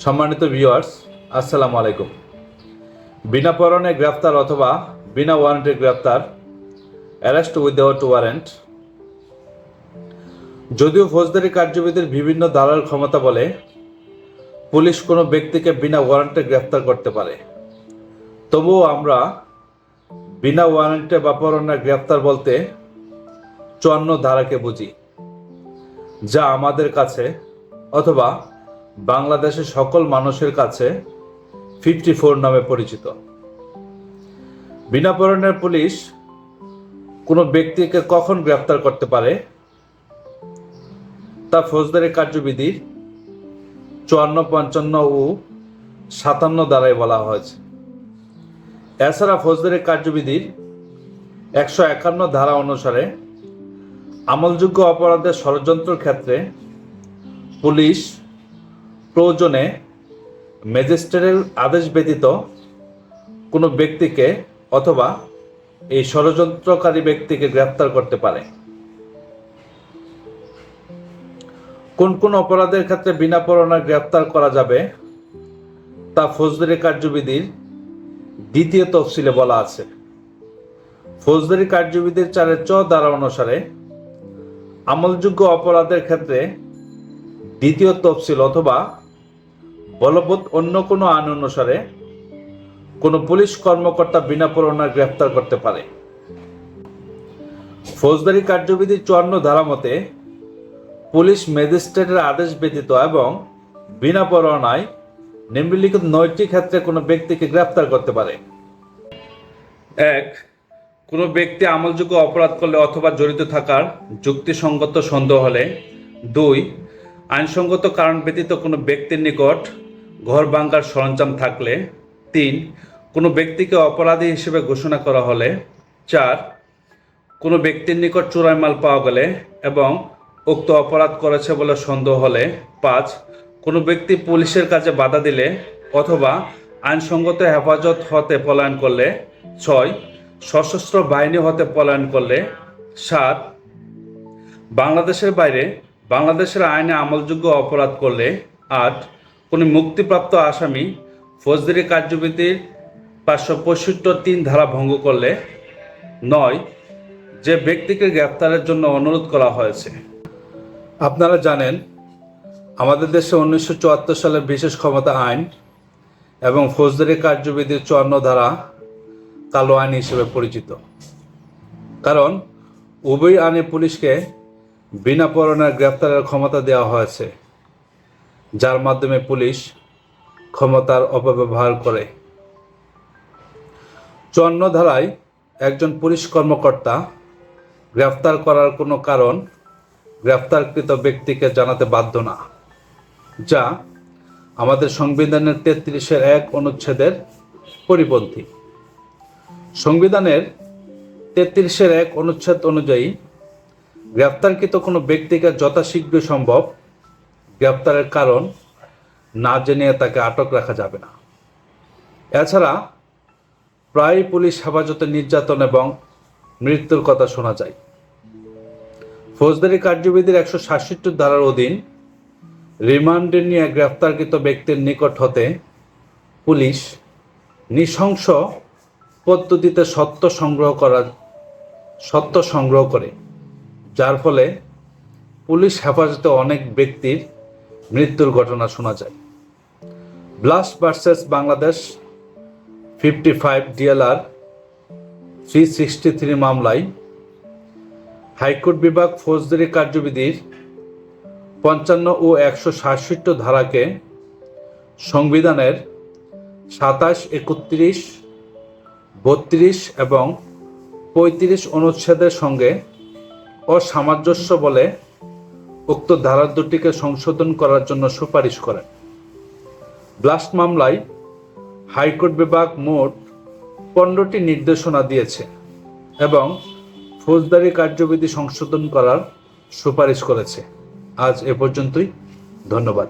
সম্মানিত ভিউয়ার্স, আসসালামু আলাইকুম। বিনা পরোয়ানায় গ্রেফতার অথবা বিনা ওয়ারেন্টে গ্রেফতার, অ্যারেস্ট উইদাউট ওয়ারেন্ট। যদিও ফৌজদারি কার্যবিধির বিভিন্ন ধারার ক্ষমতা বলে পুলিশ কোনো ব্যক্তিকে বিনা ওয়ারেন্টে গ্রেফতার করতে পারে, তবুও আমরা বিনা ওয়ারেন্টে বা পরোয়ানায় গ্রেফতার বলতে 54 ধারাকে বুঝি, যা আমাদের কাছে অথবা বাংলাদেশের সকল মানুষের কাছে 54 নামে পরিচিত। বিনা পরোয়ানায় পুলিশ কোনো ব্যক্তিকে কখন গ্রেফতার করতে পারে তা ফৌজদারি কার্যবিধির 54, 55 ও 57 ধারায় বলা হয়েছে। এছাড়া ফৌজদারি কার্যবিধির 151 ধারা অনুসারে আমলযোগ্য অপরাধের ষড়যন্ত্রের ক্ষেত্রে পুলিশ প্রয়োজনে ম্যাজিস্ট্রেটের আদেশ ব্যতীত কোনো ব্যক্তিকে অথবা এই ষড়যন্ত্রকারী ব্যক্তিকে গ্রেফতার করতে পারে। কোন কোন অপরাধের ক্ষেত্রে বিনা পরোয়ানায় গ্রেফতার করা যাবে তা ফৌজদারি কার্যবিধির 2য় তফসিলে বলা আছে। ফৌজদারি কার্যবিধির 4-চ ধারা অনুসারে আমলযোগ্য অপরাধের ক্ষেত্রে 2য় তফসিল অথবা বলবৎ অন্য কোনো আইন অনুসারে কোনো পুলিশ কর্মকর্তা বিনা পরোয়ানায় গ্রেফতার করতে পারে। ফৌজদারি কার্যবিধির 54 ধারা মতে পুলিশ ম্যাজিস্ট্রেটের আদেশ ব্যতীত এবং বিনা পরোয়ানায় নিম্নলিখিত 9টি ক্ষেত্রে কোনো ব্যক্তিকে গ্রেফতার করতে পারে। 1. কোনো ব্যক্তি আমলযোগ্য অপরাধ করলে অথবা জড়িত থাকার যুক্তিসঙ্গত সন্দেহ হলে। 2. আইনসঙ্গত কারণ ব্যতীত কোনো ব্যক্তির নিকট ঘর ভাঙার সরঞ্জাম থাকলে। 3. কোনো ব্যক্তিকে অপরাধী হিসেবে ঘোষণা করা হলে। 4. কোনো ব্যক্তির নিকট চোরাই মাল পাওয়া গেলে এবং উক্ত অপরাধ করেছে বলে সন্দেহ হলে। 5. কোনো ব্যক্তি পুলিশের কাজে বাধা দিলে অথবা আইনসঙ্গত হেফাজত হতে পলায়ন করলে। 6. সশস্ত্র বাহিনী হতে পলায়ন করলে। 7. বাংলাদেশের বাইরে বাংলাদেশের আইনে আমলযোগ্য অপরাধ করলে। 8. কোনো মুক্তিপ্রাপ্ত আসামি ফৌজদারি কার্যবিধির 565(3) ধারা ভঙ্গ করলে। 9. যে ব্যক্তিকে গ্রেফতারের জন্য অনুরোধ করা হয়েছে। আপনারা জানেন, আমাদের দেশে 1974 সালের বিশেষ ক্ষমতা আইন এবং ফৌজদারি কার্যবিধির 54 ধারা কালো আইন হিসেবে পরিচিত, কারণ উভয় আইনে পুলিশকে বিনা পরোয়ানায় গ্রেফতারের ক্ষমতা দেওয়া হয়েছে, যার মাধ্যমে পুলিশ ক্ষমতার অপব্যবহার করে। 54 ধারায় একজন পুলিশ কর্মকর্তা গ্রেফতার করার কোনো কারণ গ্রেফতারকৃত ব্যক্তিকে জানাতে বাধ্য না, যা আমাদের সংবিধানের 33-1 অনুচ্ছেদের পরিপন্থী। সংবিধানের 33-1 অনুচ্ছেদ অনুযায়ী গ্রেফতারকৃত কোনো ব্যক্তিকে যথাশীঘ্র সম্ভব গ্রেফতারের কারণ না জেনে তাকে আটক রাখা যাবে না। এছাড়া প্রায় পুলিশ হেফাজতে নির্যাতন এবং মৃত্যুর কথা শোনা যায়। ফৌজদারি কার্যবিধির 166 ধারার অধীন রিমান্ডে নিয়ে গ্রেফতারকৃত ব্যক্তির নিকট হতে পুলিশ নৃশংস পদ্ধতিতে সত্য সংগ্রহ করে, যার ফলে পুলিশ হেফাজতে অনেক ব্যক্তির মৃত্যুর ঘটনা শোনা যায়। ব্লাস্ট ভার্সেস বাংলাদেশ 55 DLR 363 মামলায় হাইকোর্ট বিভাগ ফৌজদারি কার্যবিধির 55 ও 166 ধারাকে সংবিধানের 27, 31, 32 এবং 35 অনুচ্ছেদের সঙ্গে অসামঞ্জস্য বলে উক্ত ধারা দুটিকে সংশোধন করার জন্য সুপারিশ করেন। ব্লাস্ট মামলায় হাইকোর্ট বিভাগ মোট 15টি নির্দেশনা দিয়েছে এবং ফৌজদারি কার্যবিধি সংশোধন করার সুপারিশ করেছে। আজ এ পর্যন্তই। ধন্যবাদ।